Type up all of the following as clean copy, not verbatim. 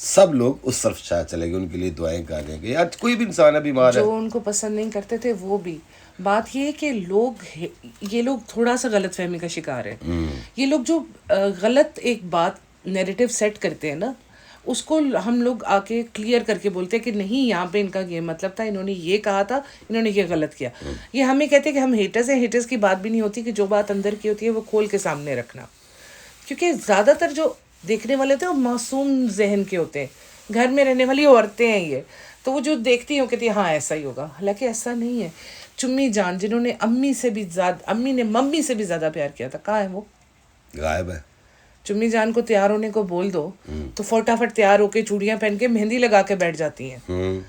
سب لوگ اس طرف چلے گئے, ان کے لیے دعائیں کریں گے. یار کوئی بھی انسان ہے بیمار ہے, جو ان کو پسند نہیں کرتے تھے وہ بھی. بات یہ ہے کہ یہ لوگ تھوڑا سا غلط فہمی کا شکار ہے. یہ لوگ جو غلط ایک بات نیریٹو سیٹ کرتے ہیں نا, اس کو ہم لوگ آ کے کلیئر کر کے بولتے ہیں کہ نہیں یہاں پہ ان کا یہ مطلب تھا, انہوں نے یہ کہا تھا, انہوں نے یہ غلط کیا. یہ ہمیں کہتے ہیں کہ ہم ہیٹرز ہیں. ہیٹرز کی بات بھی نہیں ہوتی کہ جو بات اندر کی ہوتی ہے وہ کھول کے سامنے رکھنا, کیونکہ زیادہ تر جو دیکھنے والے ہوتے ہیں وہ معصوم ذہن کے ہوتے ہیں, گھر میں رہنے والی عورتیں ہیں یہ, تو وہ جو دیکھتی ہیں وہ کہتی ہیں ہاں ایسا ہی ہوگا, حالانکہ ایسا نہیں ہے. چمی جان جنہوں نے امی نے ممی سے بھی زیادہ پیار کیا تھا, کہاں ہے وہ؟ غائب ہے. چمی جان کو تیار ہونے کو بول دو تو فٹافٹ تیار ہو کے چوڑیاں پہن کے مہندی لگا کے بیٹھ جاتی ہیں.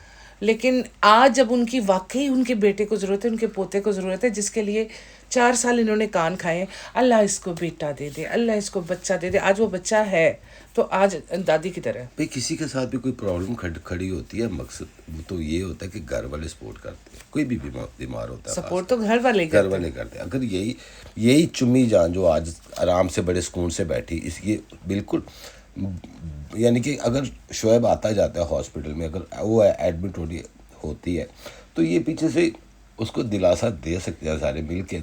لیکن آج جب ان کی واقعی ان کے بیٹے کو ضرورت ہے, ان کے پوتے کو ضرورت ہے, جس کے لیے 4 سال انہوں نے کان کھائے ہیں, اللہ اس کو بیٹا دے دے, اللہ اس کو بچہ دے دے, آج وہ بچہ ہے تو آج دادی کی طرح. بھائی کسی کے ساتھ بھی کوئی پرابلم کھڑی ہوتی ہے, مقصد تو یہ ہوتا ہے کہ گھر والے سپورٹ کرتے ہیں. کوئی بھی بیمار ہوتا ہے سپورٹ تو گھر والے کرتے ہیں. اگر یہی چمی جان جو آج آرام سے بڑے سکون سے بیٹھی, اس یہ بالکل یعنی کہ اگر شعیب آتا جاتا ہے ہاسپٹل میں, اگر وہ ایڈمٹ ہوتی ہے تو یہ پیچھے سے اس کو دلاسا دے سکتے ہیں سارے مل کے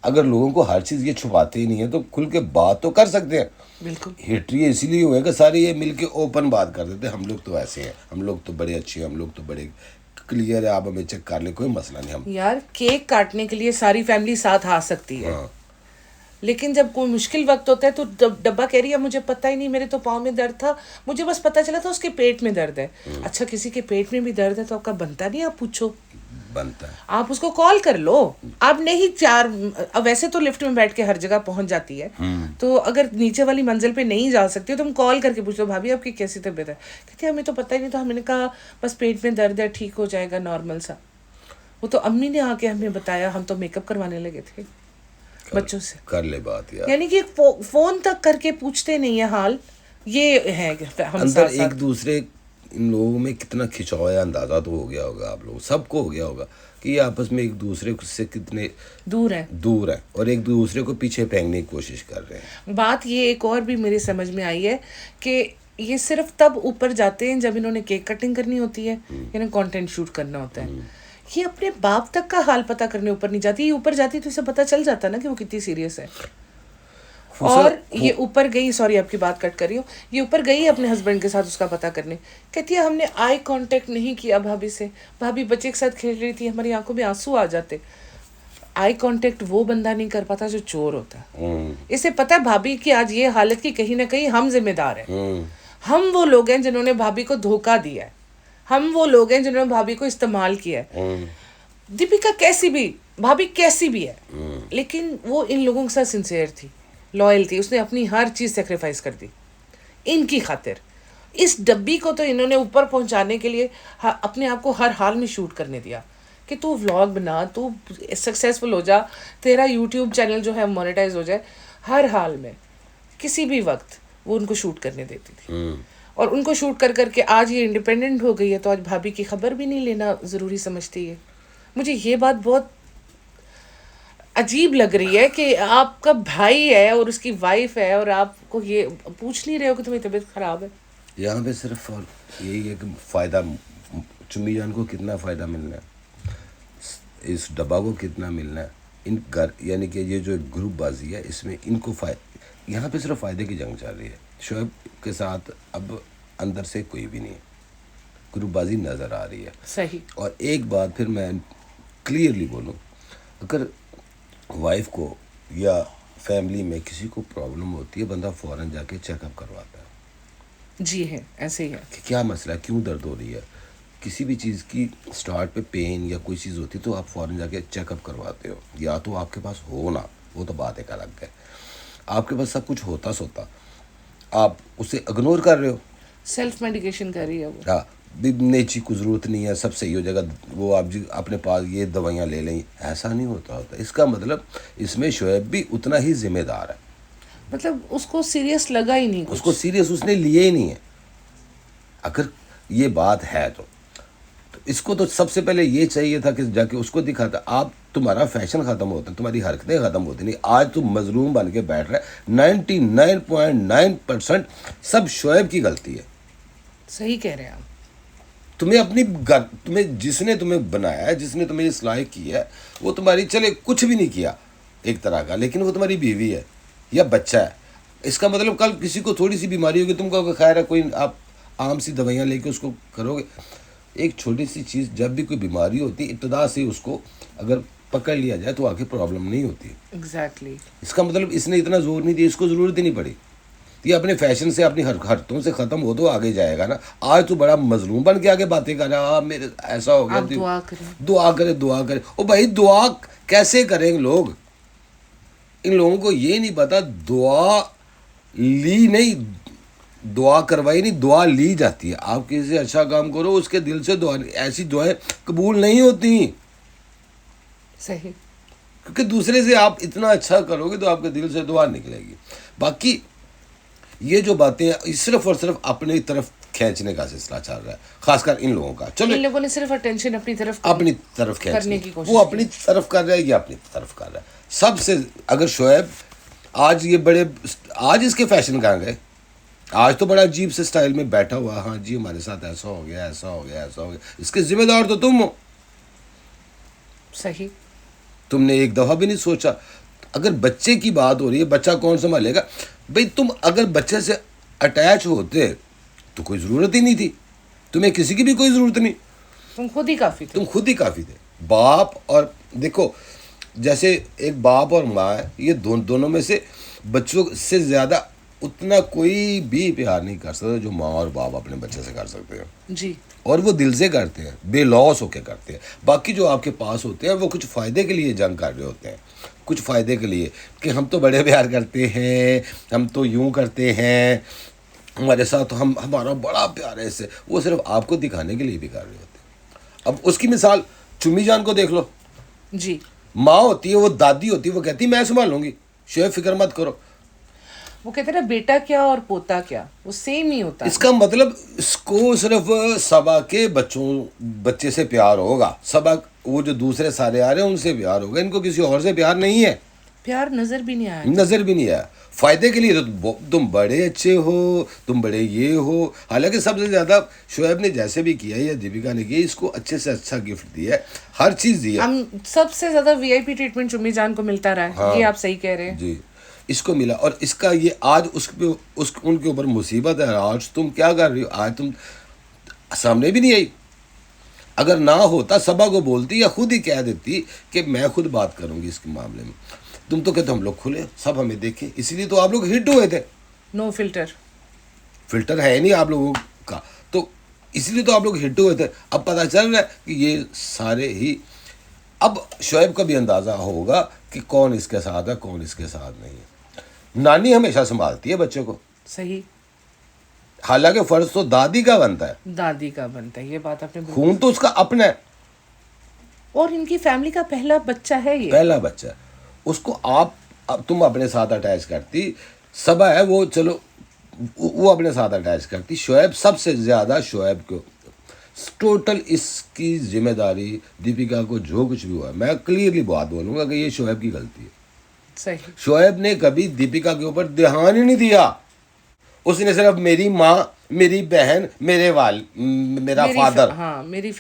اگر لوگوں کو ہر چیز یہ چھپاتے ہی نہیں ہے تو کھل کے بات تو کر سکتے ہیں. بالکل ہسٹری اسی لیے ہوئے کہ سارے یہ مل کے اوپن بات کر دیتے, ہم لوگ تو ایسے ہیں, ہم لوگ تو بڑے اچھے ہیں, ہم لوگ تو بڑے کلیئر ہے, آپ ہمیں چیک کر لیں, کوئی مسئلہ نہیں. ہم یار کیک کاٹنے کے لیے ساری فیملی ساتھ آ سکتی ہے, لیکن جب کوئی مشکل وقت ہوتا ہے تو ڈبہ کہہ رہی ہے مجھے پتہ ہی نہیں, میرے تو پاؤں میں درد تھا, مجھے بس پتہ چلا تھا اس کے پیٹ میں درد ہے. اچھا کسی کے پیٹ میں بھی درد ہے تو آپ کا بنتا نہیں آپ پوچھو, بنتا ہے, آپ اس کو کال کر لو. آپ نہیں ویسے تو لفٹ میں بیٹھ کے ہر جگہ پہنچ جاتی ہے, تو اگر نیچے والی منزل پہ نہیں جا سکتی ہو تو تم کال کر کے پوچھ لو بھابھی آپ کی کیسی طبیعت ہے. کہتے ہیں ہمیں تو پتہ ہی نہیں, تو ہم نے کہا بس پیٹ میں درد ہے, ٹھیک ہو جائے گا نارمل سا. وہ تو امی نے آ کے ہمیں بتایا, ہم تو میک اپ کروانے لگے تھے بچوں سے. کر لے بات یار, یعنی کہ فون تک کر کے پوچھتے نہیں ہیں حال. یہ ہے ہم اندر ایک دوسرے ان لوگوں میں کتنا کھچاؤ ہے, اندازہ تو ہو گیا ہوگا, آپ لوگ سب کو ہو گیا ہوگا کہ یہ آپس میں ایک دوسرے سے کتنے دور ہیں اور ایک دوسرے کو پیچھے پھینکنے کی کوشش کر رہے ہیں. بات یہ ایک اور بھی میری سمجھ میں آئی ہے کہ یہ صرف تب اوپر جاتے ہیں جب انہوں نے کیک کٹنگ کرنی ہوتی ہے, یعنی کانٹینٹ شوٹ کرنا ہوتا ہے. یہ اپنے باپ تک کا حال پتہ کرنے اوپر نہیں جاتی. یہ اوپر جاتی تو اسے پتہ چل جاتا نا کہ وہ کتنی سیریس ہے. اور یہ اوپر گئی, سوری آپ کی بات کٹ کر رہی ہوں, یہ اوپر گئی اپنے ہسبینڈ کے ساتھ اس کا پتہ کرنے, کہتی ہے ہم نے آئی کانٹیکٹ نہیں کیا بھابھی سے, بھابھی بچے کے ساتھ کھیل رہی تھی, ہماری آنکھوں میں آنسو آ جاتے. آئی کانٹیکٹ وہ بندہ نہیں کر پاتا جو چور ہوتا ہے. اسے پتہ ہے بھابھی کی آج یہ حالت کی کہیں نہ کہیں ہم ذمہ دار ہیں. ہم وہ لوگ ہیں جنہوں نے بھابھی کو دھوکہ دیا ہے, ہم وہ لوگ ہیں جنہوں نے بھابھی کو استعمال کیا ہے. دیپیکا کیسی بھی, بھابھی کیسی بھی ہے, لیکن وہ ان لوگوں کے ساتھ سنسیئر تھی, لائل تھی, اس نے اپنی ہر چیز سیکریفائس کر دی ان کی خاطر. اس ڈبی کو تو انہوں نے اوپر پہنچانے کے لیے اپنے آپ کو ہر حال میں شوٹ کرنے دیا کہ تو ولاگ بنا, تو سکسیزفل ہو جا, تیرا یوٹیوب چینل جو ہے مونیٹائز ہو جائے. ہر حال میں کسی بھی وقت وہ ان کو شوٹ کرنے دیتی تھی, اور ان کو شوٹ کر کر کے آج یہ انڈیپینڈنٹ ہو گئی ہے تو آج بھابھی کی خبر بھی نہیں لینا ضروری سمجھتی ہے. مجھے یہ بات بہت عجیب لگ رہی ہے کہ آپ کا بھائی ہے اور اس کی وائف ہے اور آپ کو یہ پوچھ نہیں رہے ہو کہ تمہیں طبیعت خراب ہے. یہاں پہ صرف یہی ہے کہ فائدہ, چمی جان کو کتنا فائدہ ملنا ہے, اس ڈبا کو کتنا ملنا ہے, ان یعنی کہ یہ جو گروپ بازی ہے اس میں ان کو یہاں پہ صرف فائدے کی جنگ چل رہی ہے. شعیب کے ساتھ اب اندر سے کوئی بھی نہیں ہے, گروپ بازی نظر آ رہی ہے. صحیح. اور ایک بات پھر میں کلیئرلی بولوں, اگر وائف کو یا فیملی میں کسی کو پرابلم ہوتی ہے, بندہ فوراً جا کے چیک اپ کرواتا ہے. جی ہے, ایسے ہی ہے کہ کیا مسئلہ ہے, کیوں درد ہو رہی ہے, کسی بھی چیز کی سٹارٹ پہ پین یا کوئی چیز ہوتی ہے تو آپ فوراً جا کے چیک اپ کرواتے ہو. یا تو آپ کے پاس ہو نا, وہ تو بات ایک الگ ہے, آپ کے پاس سب کچھ ہوتا سوتا, آپ اسے اگنور کر رہے ہو, سیلف میڈیکیشن کر رہی ہے وہ. ہاں, نیچی کو ضرورت نہیں ہے, سب صحیح ہو جائے گا, وہ آپ اپنے پاس یہ دوائیاں لے لیں. ایسا نہیں ہوتا. اس کا مطلب اس میں شعیب بھی اتنا ہی ذمہ دار ہے. مطلب اس کو سیریس لگا ہی نہیں, اس کو سیریس اس نے لیے ہی نہیں ہے. اگر یہ بات ہے تو اس کو تو سب سے پہلے یہ چاہیے تھا کہ جا کے اس کو دکھاتا. آپ تمہارا فیشن ختم ہوتا ہے, تمہاری حرکتیں ختم ہوتی نہیں. آج تم مظلوم بن کے بیٹھ رہے, 99.9% سب شعیب کی غلطی ہے. صحیح کہہ رہے ہیں آپ. تمہیں اپنی تمہیں جس نے تمہیں بنایا ہے, جس نے تمہیں اس لائق کیا ہے, وہ تمہاری چلے کچھ بھی نہیں کیا ایک طرح کا, لیکن وہ تمہاری بیوی ہے یا بچہ ہے. اس کا مطلب کل کسی کو تھوڑی سی بیماری ہوگی, تم کو خیر ہے کوئی آپ عام سی دوائیاں لے کے اس کو کرو گے. ایک چھوٹی سی چیز, جب بھی کوئی بیماری ہوتی ابتدا سے اس کو اگر پکڑ لیا جائے تو آگے پرابلم نہیں ہوتی. ایگزیکٹلی. اس کا مطلب اس نے اتنا زور نہیں دیا, اس کو ضرورت ہی نہیں پڑی. یہ اپنے فیشن سے اپنی حرکتوں سے ختم ہو تو آگے جائے گا نا. آج تو بڑا مظلوم بن کے آگے باتیں کر رہا ہے, میرے ایسا ہو گیا, آپ دعا کریں. دعا کرے دعا کرے. او بھائی دعا کیسے کریں لوگ؟ ان لوگوں کو یہ نہیں پتا دعا لی نہیں, دعا کروائی نہیں, دعا لی جاتی ہے. آپ کسی سے اچھا کام کرو, اس کے دل سے دعا, ایسی دعائیں قبول نہیں ہوتی. صحیح. کیونکہ دوسرے سے آپ اتنا اچھا کرو گے تو آپ کے دل سے دعا نکلے گی. باقی یہ جو باتیں صرف اور صرف اپنی طرف کھینچنے کا سلسلہ چل رہا ہے, خاص کر ان لوگوں کا. چلو ان لوگوں نے صرف اٹینشن اپنی طرف کرنے کی کوشش وہ اپنی طرف کر رہا ہے, یہ اپنی طرف کر رہا ہے. سب سے اگر شعیب آج یہ بڑے, آج اس کے فیشن کہاں گئے؟ آج تو بڑا عجیب سے سٹائل میں بیٹھا ہوا, ہاں جی ہمارے ساتھ ایسا ہو گیا, ایسا ہو گیا, ایسا ہو گیا. اس کے ذمہ دار تو تم ہو. صحیح. تم نے ایک دفعہ بھی نہیں سوچا. اگر بچے کی بات ہو رہی ہے, بچہ کون سنبھالے گا بھائی؟ تم اگر بچے سے اٹیچ ہوتے تو کوئی ضرورت ہی نہیں تھی, تمہیں کسی کی بھی کوئی ضرورت نہیں, تم خود ہی کافی تھے. تم خود ہی کافی تھے. باپ اور دیکھو, جیسے ایک باپ اور ماں ہے, یہ دونوں میں سے بچوں سے زیادہ اتنا کوئی بھی پیار نہیں کر سکتا جو ماں اور باپ اپنے بچے سے کر سکتے ہیں. جی. اور وہ دل سے کرتے ہیں, بے لوس ہو کے کرتے ہیں. باقی جو آپ کے پاس ہوتے ہیں وہ کچھ فائدے کے لیے جنگ کر رہے ہوتے ہیں, کچھ فائدے کے لیے کہ ہم تو بڑے پیار کرتے ہیں, ہم تو یوں کرتے ہیں, ہمارے ساتھ ہمارا بڑا پیار ہے اس سے. وہ صرف آپ کو دکھانے کے لیے بھی کر رہے ہوتے ہیں. اب اس کی مثال چمی جان کو دیکھ لو. جی. ماں ہوتی ہے, وہ دادی ہوتی ہے, وہ کہتی ہے میں سنبھالوں گی, شعیب فکر مت کرو. وہ کہتے ہیں نا بیٹا کیا اور پوتا کیا, وہ سیم ہی ہوتا ہے. اس کا مطلب اس کو صرف صبا کے بچے سے پیار ہوگا, صبا وہ جو دوسرے سارے آ رہے ہیں ان سے پیار ہوگا, ان کو کسی اور سے پیار نہیں ہے. پیار نظر بھی نہیں آیا, نظر بھی نہیں آیا. فائدے کے لیے تو تم بڑے اچھے ہو, تم بڑے یہ ہو. حالانکہ سب سے زیادہ شعیب نے جیسے بھی کیا یا دیپیکا نے کیا, اس کو اچھے سے اچھا گفٹ دیا ہے, ہر چیز دی ہے. ہم سب سے زیادہ وی آئی پی ٹریٹمنٹ چمی جان کو ملتا رہا ہے, یہ آپ صحیح کہہ رہے ہیں. جی, اس کو ملا. اور اس کا یہ آج ان کے اوپر مصیبت ہے. آج تم کیا کر رہی ہو, آج تم سامنے بھی نہیں آئی. اگر نہ ہوتا صبا کو بولتی یا خود ہی کہہ دیتی کہ میں خود بات کروں گی اس کے معاملے میں, تم تو کہتے ہم لوگ کھلے, سب ہمیں دیکھیں. اسی لیے تو آپ لوگ ہٹ ہوئے تھے. نو فلٹر. فلٹر ہے نہیں آپ لوگوں کا, تو اسی لیے تو آپ لوگ ہٹ ہوئے تھے. اب پتہ چل رہا ہے کہ یہ سارے ہی, اب شعیب کا بھی اندازہ ہوگا کہ کون اس کے ساتھ ہے, کون اس کے ساتھ نہیں ہے. نانی ہمیشہ سنبھالتی ہے بچے کو, صحیح. حالانکہ فرض تو دادی کا بنتا ہے, دادی کا بنتا ہے, یہ بات آپ نے خون تو اس کا اپنا ہے, اور ان کی فیملی کا پہلا بچہ ہے, یہ پہلا بچہ ہے. اس کو تم اپنے ساتھ اٹیچ کرتی. صبا ہے وہ, چلو وہ اپنے ساتھ اٹیچ کرتی. شعیب سب سے زیادہ, شعیب کو ٹوٹل اس کی ذمہ داری دیپیکا کو جو کچھ بھی ہوا ہے, میں کلیئرلی بات بولوں گا کہ یہ شعیب کی غلطی ہے. صحیح. شعیب نے کبھی دیپیکا کے اوپر دھیان ہی نہیں دیا. اس نے صرف میری ماں, میری بہن, میرا فادر, ہاں میری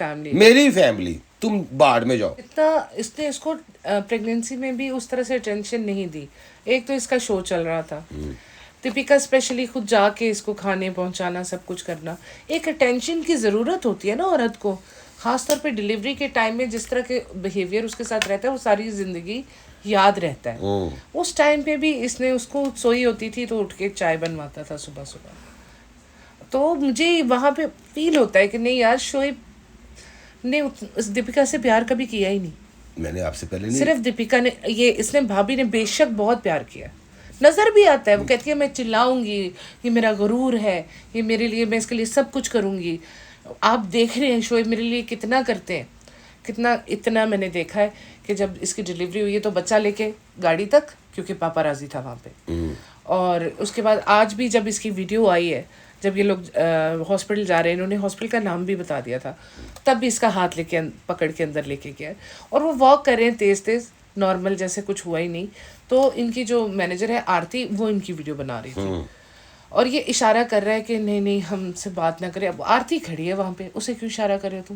فیملی, تم باڑ میں جاؤ. اتنا اس نے اس کو پریگنینسی میں بھی اس طرح سے ٹینشن نہیں دی. ایک تو اس کا شو چل رہا تھا, دیپیکا اسپیشلی خود جا کے اس کو کھانے پہنچانا, سب کچھ کرنا. ایک اٹینشن کی ضرورت ہوتی ہے نا عورت کو, خاص طور پہ ڈلیوری کے ٹائم میں جس طرح کے بیہیویئر اس کے ساتھ رہتا ہے وہ ساری زندگی یاد رہتا ہے. اس ٹائم پہ بھی اس نے اس کو سوئی ہوتی تھی تو اٹھ کے چائے بنواتا تھا صبح صبح. تو مجھے وہاں پہ فیل ہوتا ہے کہ نہیں یار, شعیب نے دیپیکا سے پیار کبھی کیا ہی نہیں. میں نے آپ سے پہلے نہیں, صرف دیپیکا نے, یہ اس نے بھابھی نے بے شک بہت پیار کیا, نظر بھی آتا ہے. وہ کہتی ہے میں چلاؤں گی, یہ میرا غرور ہے, یہ میرے لیے, میں اس کے لیے سب کچھ کروں گی. آپ دیکھ رہے ہیں شعیب میرے لیے کتنا کرتے ہیں, کتنا. اتنا میں نے دیکھا ہے کہ جب اس کی ڈلیوری ہوئی ہے تو بچہ لے کے گاڑی تک, کیونکہ پاپا راضی تھا وہاں پہ. اور اس کے بعد آج بھی جب اس کی ویڈیو آئی ہے, جب یہ لوگ ہاسپٹل جا رہے ہیں, انہوں نے ہاسپٹل کا نام بھی بتا دیا تھا, تب بھی اس کا ہاتھ لے کے پکڑ کے اندر لے کے گیا. اور وہ واک کر رہے ہیں تیز تیز, نارمل, جیسے کچھ ہوا ہی نہیں. تو ان کی جو مینیجر ہے آرتی, وہ ان کی ویڈیو بنا رہی تھی. اور یہ اشارہ کر رہا ہے کہ نہیں نہیں ہم سے بات نہ کرے. اب آرتی کھڑی ہے وہاں پہ, اسے کیوں اشارہ کر رہے ہو تم؟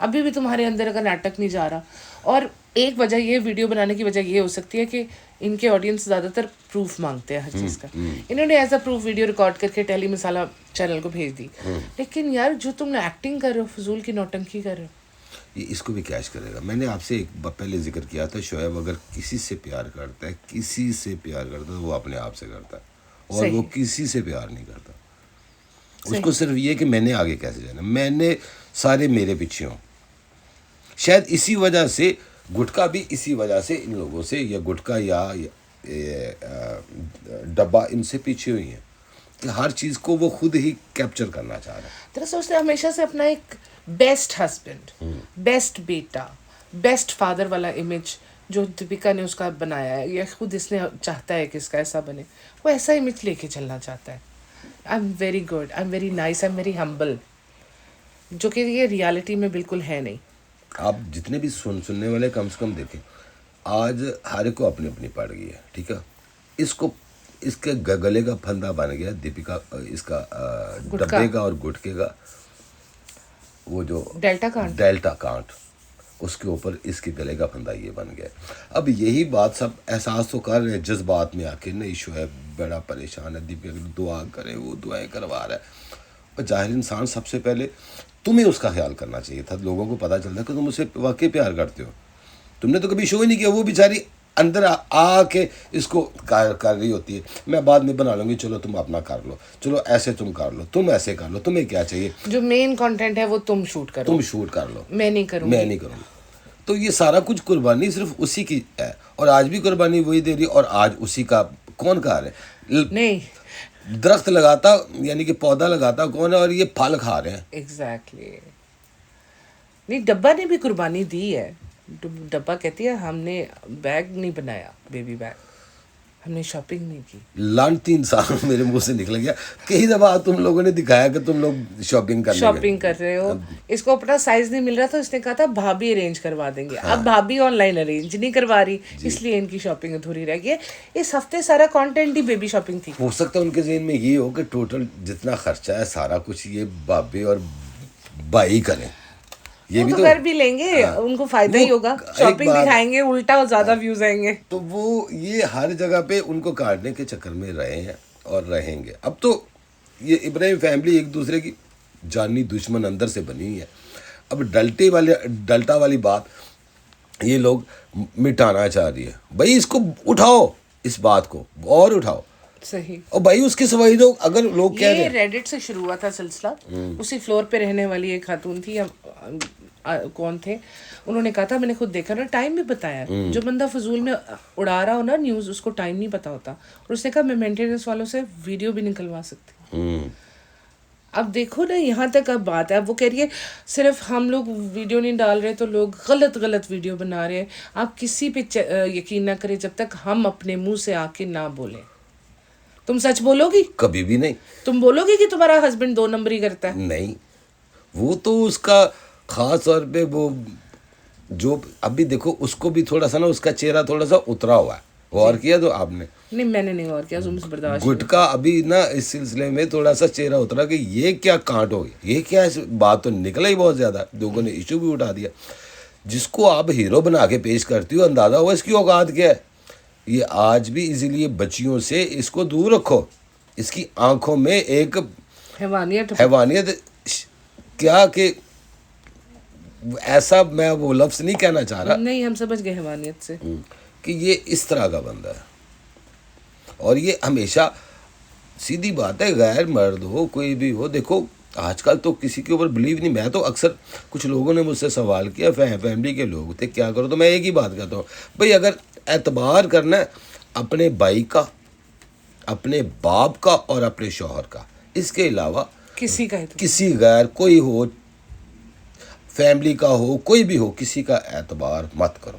ابھی بھی تمہارے اندر کا ناٹک نہیں جا رہا. اور ایک وجہ یہ ویڈیو بنانے کی وجہ یہ ہو سکتی ہے کہ ان کے آڈینس زیادہ تر پروف مانگتے ہیں ہر چیز کا. انہوں نے as a proof video record کر کے ٹیلی مسالہ چینل کو بھیج دی. لیکن یار جو تم نے ایکٹنگ کر رہے ہو, فضول کی نوٹنکی کر رہے ہو. یہ اس کو بھی کیچ کرے گا. میں نے آپ سے ایک پہلے ذکر کیا تھا, شعیب اگر کسی سے پیار کرتا ہے, کسی سے پیار کرتا ہے تو وہ اپنے آپ سے کرتا ہے, اور وہ کسی سے پیار نہیں کرتا. اس کو صرف یہ کہ میں نے آگے کیسے جانا, میں نے سارے میرے پیچھے ہوں. شاید اسی وجہ سے گٹکا بھی اسی وجہ سے ان لوگوں سے, یا گٹکا یا ڈبا ان سے پیچھے ہوئی ہیں کہ ہر چیز کو وہ خود ہی کیپچر کرنا چاہ رہا ہے. دراصل اس نے ہمیشہ سے اپنا ایک بیسٹ ہسبینڈ, بیسٹ بیٹا, بیسٹ فادر والا امیج جو دیپیکا نے اس کا بنایا ہے, یا خود اس نے چاہتا ہے کہ اس کا ایسا بنے, وہ ایسا امیج لے کے چلنا چاہتا ہے. I am very good, I am very nice, I am very humble, جو کہ یہ ریالٹی میں بالکل ہے نہیں. آپ جتنے بھی سننے والے کم سے کم دیکھیں, آج ہر ایک کو اپنی اپنی پڑ گئی ہے, ٹھیک ہے. اس کے گلے کا پھندا بن گیا دیپیکا, اس کا ڈبے کا اور گٹکے کا وہ جو ڈیلٹا کانٹ, اس کے اوپر اس کے گلے کا پھندا یہ بن گیا. اب یہی بات سب احساس تو کر رہے ہیں جذبات میں آ کے, نہیں شعیب بڑا پریشان ہے, دیپیکا دعا کرے, وہ دعائیں کروا رہا ہے. اور ظاہر انسان سب سے پہلے تمہیں اس کا خیال کرنا چاہیے تھا. لوگوں کو پتہ چلتا ہے کہ تم اسے واقعی پیار کرتے ہو. تم نے تو کبھی شو ہی نہیں کیا. وہ بیچاری اندر آ کے اس کو کر رہی ہوتی ہے, میں بعد میں بنا لوں گی, چلو تم اپنا کر لو, چلو ایسے تم کر لو, تم ایسے کر لو, تمہیں کیا چاہیے, جو مین کنٹینٹ ہے وہ تم شوٹ کرو, تم شوٹ کر لو, میں نہیں کروں گی. تو یہ سارا کچھ قربانی صرف اسی کی ہے, اور آج بھی قربانی وہی دے رہی, اور آج اسی کا کون کہا رہے ہیں. نہیں, درخت لگاتا یعنی کہ پودا لگاتا کون ہے, اور یہ پھل کھا رہے ہیں. ایگزیکٹلی. نہیں, ڈبا نے بھی قربانی دی ہے. ڈبا کہتی ہے ہم نے بیگ نہیں بنایا, بیبی بیگ, ہم نے شاپنگ نہیں کی. لانتی انسان میرے منہ سے نکل گیا. کئی دفعہ تم لوگوں نے دکھایا کہ تم لوگ شاپنگ کر رہے ہو. اس کو اپنا سائز نہیں مل رہا تھا, اس نے کہا تھا بھابھی ارینج کروا دیں گے. اب بھابھی آن لائن ارینج نہیں کروا رہی, اس لیے ان کی شاپنگ ادھوری رہ گئی ہے. اس ہفتے سارا کانٹینٹ ہی بیبی شاپنگ تھی. ہو سکتا ہے ان کے ذہن میں یہ ہو کہ ٹوٹل جتنا خرچہ ہے سارا کچھ یہ بابے اور بھائی کریں. یہ بھی تو کر بھی لیں گے, ان کو فائدہ ہی ہوگا. شاپنگ دکھائیں گے, الٹا اور زیادہ ویوز آئیں گے. تو وہ یہ ہر جگہ پہ ان کو کاٹنے کے چکر میں رہے ہیں اور رہیں گے. اب تو یہ ابراہیم فیملی ایک دوسرے کی جانی دشمن اندر سے بنی ہوئی ہے. اب ڈلٹا والی بات یہ لوگ مٹانا چاہ رہی ہے. بھائی اس کو اٹھاؤ, اس بات کو اور اٹھاؤ. صحیح. اور بھائی اس کے سوائے لوگ اگر لوگ کہہ رہے ہیں, یہ ریڈٹ سے شروع ہوا تھا سلسلہ. اسی فلور پہ رہنے والی ایک خاتون تھی, کون تھے, انہوں نے کہا تھا, میں نے خود دیکھا نا, ٹائم بھی بتایا. جو بندہ فضول میں اڑا رہا ہو نا نیوز, اس کو ٹائم نہیں پتا ہوتا. اور اس نے کہا میں مینٹیننس والوں سے ویڈیو بھی نکلوا سکتی. اب دیکھو نا یہاں تک اب بات ہے. اب وہ کہہ رہی ہے صرف ہم لوگ ویڈیو نہیں ڈال رہے تو لوگ غلط ویڈیو بنا رہے ہیں. آپ کسی پہ یقین نہ کریں جب تک ہم اپنے منہ سے آ کے نہ بولیں. تم سچ بولو گی؟ کبھی بھی نہیں. تم بولو گی کہ تمہارا ہسبینڈ 2 نمبری کرتا ہے؟ نہیں, وہ تو اس کا خاص طور پہ وہ جو ابھی دیکھو اس کو بھی تھوڑا سا نا اس کا چہرہ تھوڑا سا اترا ہوا ہے. غور کیا تو آپ نے؟ نہیں, میں نے نہیں غور کیا. تم سے برداشت گٹکا ابھی نا اس سلسلے میں تھوڑا سا چہرہ اترا کہ یہ کیا کانٹ ہو گئی, یہ کیا بات تو نکلا ہی بہت زیادہ. لوگوں نے ایشو بھی اٹھا دیا. جس کو آپ ہیرو بنا کے پیش کرتی ہو, اندازہ ہوا اس کی اوقات کیا ہے. یہ آج بھی اسی لیے بچیوں سے اس کو دور رکھو. اس کی آنکھوں میں ایک حیوانیت کیا کہ ایسا, میں وہ لفظ نہیں کہنا چاہ رہا. نہیں, ہم سمجھ گئے حیوانیت سے کہ یہ اس طرح کا بندہ ہے. اور یہ ہمیشہ سیدھی بات ہے, غیر مرد ہو کوئی بھی ہو, دیکھو آج کل تو کسی کے اوپر بلیو نہیں. میں تو اکثر کچھ لوگوں نے مجھ سے سوال کیا, فیملی کے لوگ تھے, کیا کرو, تو میں ایک ہی بات کہتا ہوں, بھئی اگر اعتبار کرنا ہے اپنے بھائی کا, اپنے باپ کا اور اپنے شوہر کا, اس کے علاوہ کسی غیر کوئی ہو, فیملی کا ہو, کوئی بھی ہو, کسی کا اعتبار مت کرو.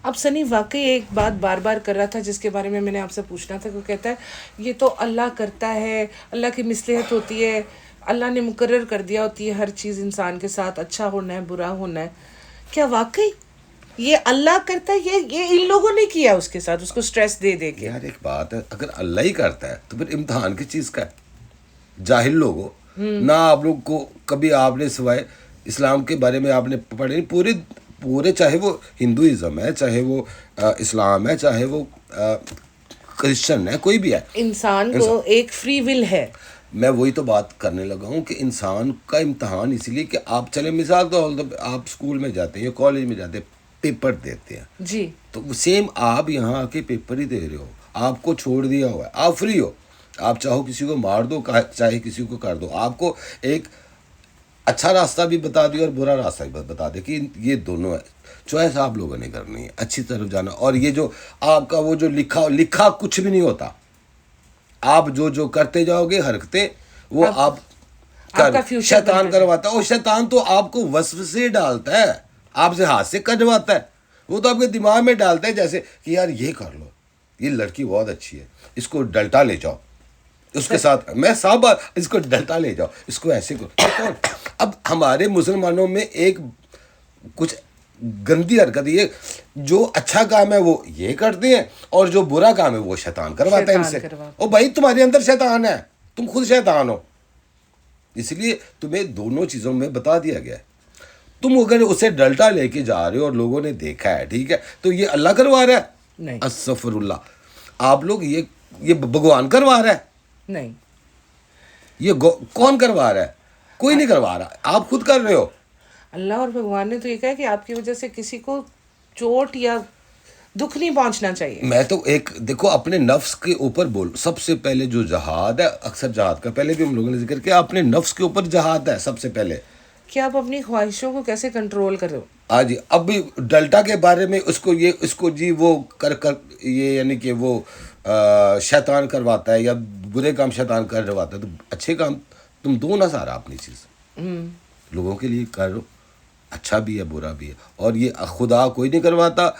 اب سنی واقعی ایک بات بار بار کر رہا تھا جس کے بارے میں نے آپ سے پوچھنا تھا. وہ کہتا ہے یہ تو اللہ کرتا ہے, اللہ کی مصلحت ہوتی ہے, اللہ نے مقرر کر دیا ہوتی ہے ہر چیز انسان کے ساتھ, اچھا ہونا ہے برا ہونا ہے. کیا واقعی یہ اللہ کرتا ہے, یہ ان لوگوں نے کیا اس کے ساتھ, اس کو سٹریس دے دے کے. یار ایک بات ہے, اگر اللہ ہی کرتا ہے تو پھر امتحان کس چیز کا ہے؟ جاہل لوگ ہو نہ, آپ لوگ کو کبھی آپ نے سوائے اسلام کے بارے میں آپ نے پڑھے نہیں, پورے چاہے وہ ہندوازم ہے, چاہے وہ اسلام ہے, چاہے وہ کرسچن ہے, کوئی بھی ہے, انسان کو ایک فری ول ہے. میں وہی تو بات کرنے لگا ہوں کہ انسان کا امتحان اس لیے کہ آپ چلیں مثال تو آپ اسکول میں جاتے ہیں یا کالج میں جاتے ہیں, پیپر دیتے ہیں جی, تو سیم آپ یہاں آ کے پیپر ہی دے رہے ہو, آپ کو چھوڑ دیا ہوا ہے, آپ فری ہو, آپ چاہو کسی کو مار دو, چاہے کسی کو کر دو, آپ کو ایک اچھا راستہ بھی بتا دیا اور برا راستہ بھی بتا دے کہ یہ دونوں ہے, چوائس آپ لوگوں نے کرنی ہے, اچھی طرف جانا. اور یہ جو آپ کا وہ جو لکھا کچھ بھی نہیں ہوتا, آپ جو کرتے جاؤ گے حرکتیں وہ آپ شیطان کرواتا ہے, اور شیطان تو آپ کو وسوسے ڈالتا ہے, آپ سے ہاتھ سے کٹواتا ہے, وہ تو آپ کے دماغ میں ڈالتا ہے جیسے کہ یار یہ کر لو, یہ لڑکی بہت اچھی ہے, اس کو ڈلٹا لے جاؤ, اس کے ساتھ میں صاحب اس کو ڈلٹا لے جاؤ, اس کو ایسے کرو. اب ہمارے مسلمانوں میں ایک کچھ گندی حرکت یہ, جو اچھا کام ہے وہ یہ کرتے ہیں اور جو برا کام ہے وہ شیطان کرواتا ہے ان سے. اور بھائی تمہارے اندر شیطان ہے, تم خود شیطان ہو, اس لیے تمہیں دونوں چیزوں میں بتا دیا گیا ہے. تم اگر اسے ڈلٹا لے کے جا رہے ہو اور لوگوں نے دیکھا ہے, ٹھیک ہے, تو یہ اللہ کروا رہا ہے؟ نہیں. استغفر اللہ, آپ لوگ یہ بھگوان کروا رہا ہے؟ نہیں. یہ کون کروا رہا ہے؟ کوئی نہیں کروا رہا, آپ خود کر رہے ہو. اللہ اور بھگوان نے تو یہ کہا کہ آپ کی وجہ سے کسی کو چوٹ یا دکھ نہیں پہنچنا چاہیے. میں تو ایک دیکھو اپنے نفس کے اوپر بول, سب سے پہلے جو جہاد ہے, اکثر جہاد کا پہلے بھی ہم لوگوں نے ذکر کیا, اپنے نفس کے اوپر جہاد ہے سب سے پہلے, کہ آپ اپنی خواہشوں کو کیسے کنٹرول کرو. ہاں جی. اب بھی ڈلٹا کے بارے میں اس کو جی وہ کر یہ یعنی کہ وہ شیطان کرواتا ہے یا برے کام شیطان کرواتا ہے, تو اچھے کام تم دو نا سارا اپنی چیز لوگوں کے لیے کرو, اچھا بھی ہے برا بھی ہے, اور یہ خدا کوئی نہیں کرواتا.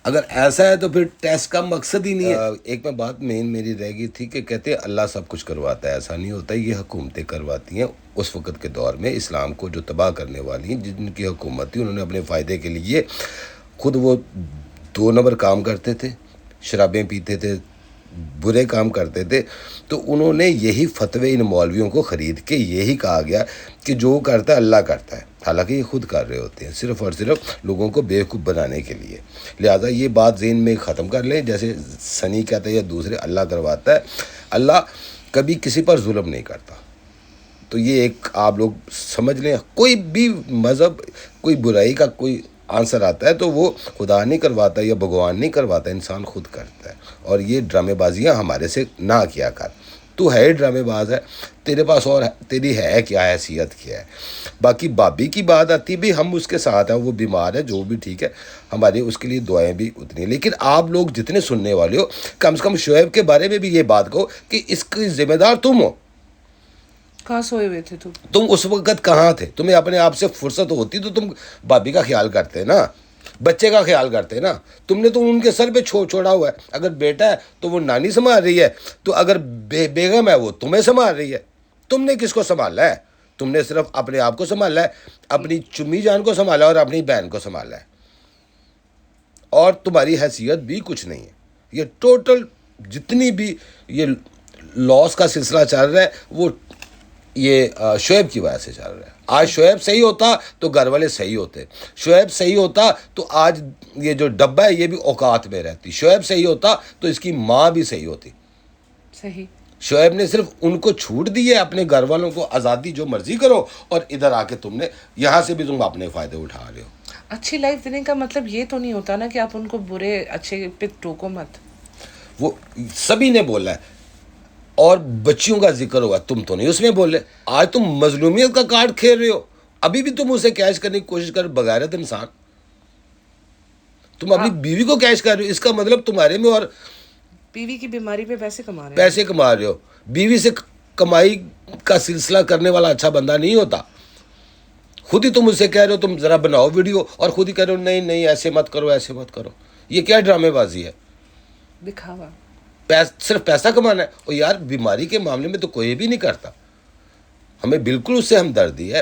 اگر ایسا ہے تو پھر ٹیسٹ کا مقصد ہی نہیں ہے. ایک میں بات مین میری رہ گئی تھی کہ کہتے ہیں اللہ سب کچھ کرواتا ہے, ایسا نہیں ہوتا, یہ حکومتیں کرواتی ہیں. اس وقت کے دور میں اسلام کو جو تباہ کرنے والی ہیں, جن کی حکومت تھی, انہوں نے اپنے فائدے کے لیے خود وہ 2 نمبر کام کرتے تھے, شرابیں پیتے تھے, برے کام کرتے تھے, تو انہوں نے یہی فتوے ان مولویوں کو خرید کے یہی کہا گیا کہ جو کرتا ہے اللہ کرتا ہے, حالانکہ یہ خود کر رہے ہوتے ہیں صرف اور صرف لوگوں کو بیوقوف بنانے کے لیے. لہٰذا یہ بات ذہن میں ختم کر لیں, جیسے سنی کہتا ہے یا دوسرے اللہ کرواتا ہے, اللہ کبھی کسی پر ظلم نہیں کرتا. تو یہ ایک آپ لوگ سمجھ لیں, کوئی بھی مذہب کوئی برائی کا کوئی آنسر آتا ہے تو وہ خدا نہیں کرواتا یا بھگوان نہیں کرواتا, انسان خود کرتا ہے. اور یہ ڈرامے بازیاں ہمارے سے نہ کیا کر, تو ہے ڈرامے باز ہے, تیرے پاس اور تیری ہے کیا حیثیت کیا ہے. باقی بابی کی بات آتی بھی, ہم اس کے ساتھ ہیں, وہ بیمار ہے جو بھی ٹھیک ہے, ہماری اس کے لیے دعائیں بھی اتنی. لیکن آپ لوگ جتنے سننے والے ہو, کم سے کم شعیب کے بارے میں بھی یہ بات کہو کہ اس کی ذمہ دار تم ہو. کہاں سوئے ہوئے تھے تم اس وقت کہاں تھے؟ تمہیں اپنے آپ سے فرصت ہوتی تو تم بابی کا خیال کرتے نا, بچے کا خیال کرتے نا. تم نے تو ان کے سر پہ چھوڑا ہوا ہے. اگر بیٹا ہے تو وہ نانی سنبھال رہی ہے, تو اگر بیگم ہے وہ تمہیں سنبھال رہی ہے. تم نے کس کو سنبھالا ہے؟ تم نے صرف اپنے آپ کو سنبھالا ہے, اپنی چمی جان کو سنبھالا اور اپنی بہن کو سنبھالا ہے, اور تمہاری حیثیت بھی کچھ نہیں ہے. یہ ٹوٹل جتنی بھی یہ لاس کا سلسلہ چل رہا ہے وہ یہ شعیب کی وجہ سے چل رہا ہے. آج شعیب صحیح ہوتا تو گھر والے صحیح ہوتے, شعیب صحیح ہوتا تو آج یہ جو ڈبہ ہے یہ بھی اوقات میں رہتی, شعیب صحیح ہوتا تو اس کی ماں بھی صحیح ہوتی. صحیح. شعیب نے صرف ان کو چھوٹ دی ہے, اپنے گھر والوں کو آزادی جو مرضی کرو, اور ادھر آ کے تم نے یہاں سے بھی تم اپنے فائدے اٹھا رہے ہو. اچھی لائف دینے کا مطلب یہ تو نہیں ہوتا نا کہ آپ ان کو برے اچھے پہ ٹوکو مت. وہ سبھی نے بولا ہے, اور بچیوں کا ذکر ہوا, تم تو نہیں اس میں بولے. آج تم مظلومیت کا کارڈ کھیل رہے ہو, ابھی بھی تم اسے کیش کرنے کی کوشش کر, بغیرت انسان. تم اپنی بیوی کو کیش کر رہے ہو, اس کا مطلب تمہارے میں اور بیوی کی بیماری پہ پیسے کما رہے ہو. بیوی سے کمائی کا سلسلہ کرنے والا اچھا بندہ نہیں ہوتا. خود ہی تم اسے کہہ رہے ہو تم ذرا بناؤ ویڈیو, اور خود ہی کہہ رہے ہو نہیں ایسے مت کرو ایسے مت کرو. یہ کیا ڈرامے بازی ہے؟ دکھاوا. صرف پیسہ کمانا ہے. اور یار بیماری کے معاملے میں تو کوئی بھی نہیں کرتا, ہمیں بالکل اس سے ہمدردی ہے.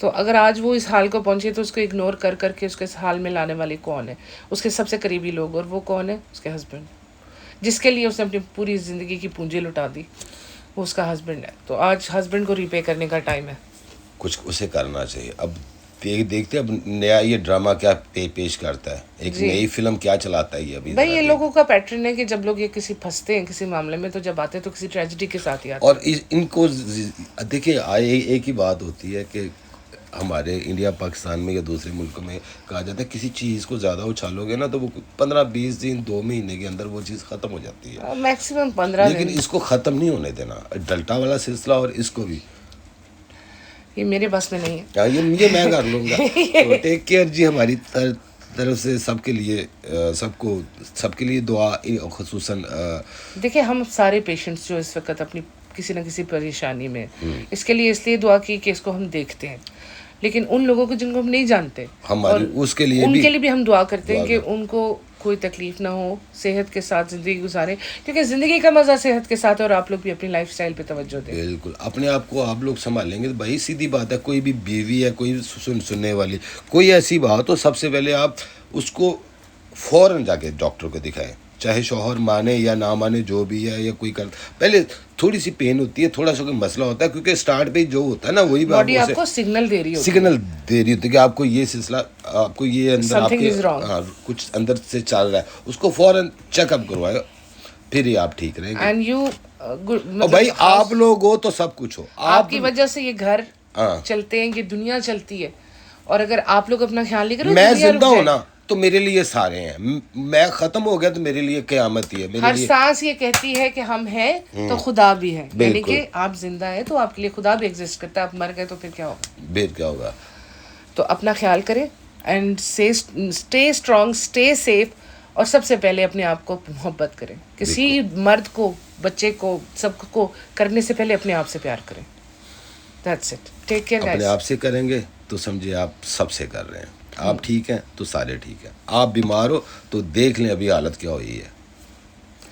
تو اگر آج وہ اس حال کو پہنچی تو اس کو اگنور کر کر کے اس کے اس حال میں لانے والی کون ہے؟ اس کے سب سے قریبی لوگ، اور وہ کون ہے؟ اس کے ہسبینڈ، جس کے لیے اس نے اپنی پوری زندگی کی پونجی لٹا دی، وہ اس کا ہسبینڈ ہے. تو آج ہسبینڈ کو ری پے کرنے کا ٹائم ہے. کچھ اسے کرنا چاہیے. اب دیکھتے اب نیا یہ ڈرامہ کیا پیش کرتا ہے، ایک نئی فلم کیا چلاتا ہے یہ ابھی. بھائی یہ لوگوں کا پیٹرن ہے کہ جب لوگ یہ کسی پھنستے ہیں کسی معاملے میں تو جب آتے ہیں تو کسی ٹریجڈی کے ساتھ ہی آتے ہیں. اور ان کو دیکھیں ایک ہی بات ہوتی ہے کہ ہمارے انڈیا پاکستان میں یا دوسرے ملکوں میں کہا جاتا ہے کسی چیز کو زیادہ اچھالو گے نا تو وہ 15-20 دن 2 مہینے کے اندر وہ چیز ختم ہو جاتی ہے. میکسیمم 15 لیکن دن. اس کو ختم نہیں ہونے دینا، ڈلٹا والا سلسلہ اور اس کو بھی. یہ میرے بس میں نہیں ہے. یہ میں کر لوں گا. ٹیک کیئر جی. ہماری طرف سے سب کے لیے دعا، خصوصاً دیکھیں ہم سارے پیشنٹس جو اس وقت اپنی کسی نہ کسی پریشانی میں اس کے لیے دعا کی کہ اس کو ہم دیکھتے ہیں، لیکن ان لوگوں کو جن کو ہم نہیں جانتے ہماری اس کے لیے ان کے لیے بھی ہم دعا کرتے ہیں کہ ان کو کوئی تکلیف نہ ہو، صحت کے ساتھ زندگی گزاریں، کیونکہ زندگی کا مزہ صحت کے ساتھ ہے. اور آپ لوگ بھی اپنی لائف سٹائل پہ توجہ دیں. بالکل اپنے آپ کو آپ لوگ سنبھالیں گے تو بھائی سیدھی بات ہے. کوئی بھی بیوی ہے، کوئی سننے والی کوئی ایسی بات ہو، سب سے پہلے آپ اس کو فوراً جا کے ڈاکٹر کو دکھائیں، چاہے شوہر مانے یا نہ مانے جو بھی ہے، یا کوئی پہلے تھوڑی سی پین ہوتی ہے، تھوڑا سا کوئی مسئلہ ہوتا ہے، کیونکہ سٹارٹ پہ جو ہوتا ہے نا وہی باڈی آپ کو سگنل دے رہی ہوتی ہے کہ آپ کو یہ سلسلہ، آپ کو یہ اندر آپ کے کچھ اندر سے چل رہا ہے، اس کو فوراً چیک اپ کروائے، پھر ہی آپ ٹھیک رہیں گے. اور بھائی آپ لوگ ہو تو سب کچھ ہو، آپ کی وجہ سے یہ گھر چلتے ہیں، یہ دنیا چلتی ہے. اور اگر آپ لوگ اپنا خیال نہیں کرو، میں زندہ ہوں نا تو میرے لیے سارے ہیں، میں ختم ہو گیا تو میرے لیے قیامت ہی ہے. ہر سانس یہ کہتی ہے کہ ہم ہیں تو خدا بھی ہے، یعنی کہ آپ زندہ ہیں تو آپ کے لیے خدا بھی ایگزسٹ کرتا ہے. آپ مر گئے تو پھر کیا ہوگا؟ تو اپنا خیال کریں and stay strong, stay safe. اور سب سے پہلے اپنے آپ کو محبت کریں. کسی مرد کو، بچے کو، سب کو کرنے سے پہلے اپنے آپ سے پیار کریں. That's it. Take care guys. اپنے آپ سے کریں گے تو سمجھے آپ سب سے کر رہے ہیں. آپ ٹھیک ہیں تو سارے ٹھیک ہیں. آپ بیمار ہو تو دیکھ لیں ابھی حالت کیا ہوئی ہے.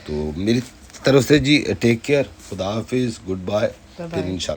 تو میری طرف سے جی ٹیک کیئر، خدا حافظ، گڈ بائے، پھر انشاءاللہ.